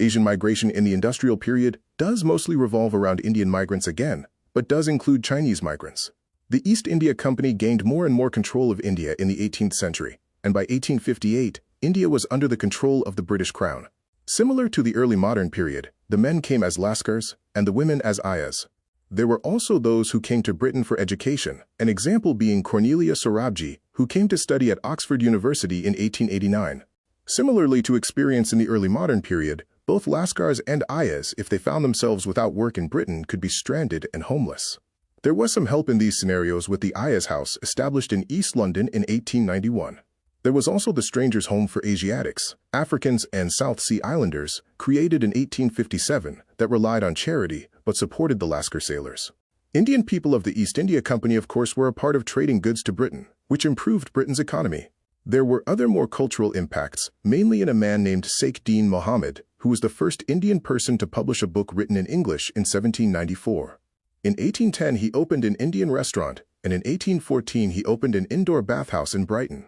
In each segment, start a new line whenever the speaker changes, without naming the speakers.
Asian migration in the industrial period does mostly revolve around Indian migrants again, but does include Chinese migrants. The East India Company gained more and more control of India in the 18th century, and by 1858, India was under the control of the British Crown. Similar to the early modern period, the men came as Lascars and the women as Ayahs. There were also those who came to Britain for education, an example being Cornelia Sorabji, who came to study at Oxford University in 1889. Similarly to experience in the early modern period, both Lascars and Ayahs, if they found themselves without work in Britain, could be stranded and homeless. There was some help in these scenarios with the Ayahs House established in East London in 1891. There was also the Strangers' Home for Asiatics, Africans and South Sea Islanders, created in 1857 that relied on charity but supported the Lascar sailors. Indian people of the East India Company, of course, were a part of trading goods to Britain, which improved Britain's economy. There were other more cultural impacts, mainly in a man named Sheikh Deen Mohammed, who was the first Indian person to publish a book written in English in 1794. In 1810, he opened an Indian restaurant, and in 1814 he opened an indoor bathhouse in Brighton.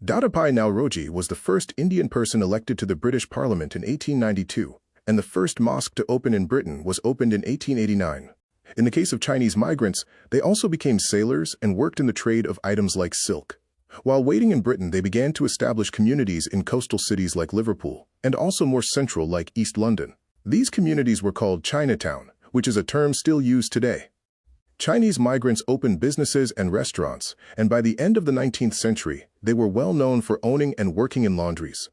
Dadabhai Naoroji was the first Indian person elected to the British Parliament in 1892, and the first mosque to open in Britain was opened in 1889. In the case of Chinese migrants, they also became sailors and worked in the trade of items like silk. While waiting in Britain, they began to establish communities in coastal cities like Liverpool, and also more central like East London. These communities were called Chinatown, which is a term still used today. Chinese migrants opened businesses and restaurants, and by the end of the 19th century, they were well known for owning and working in laundries.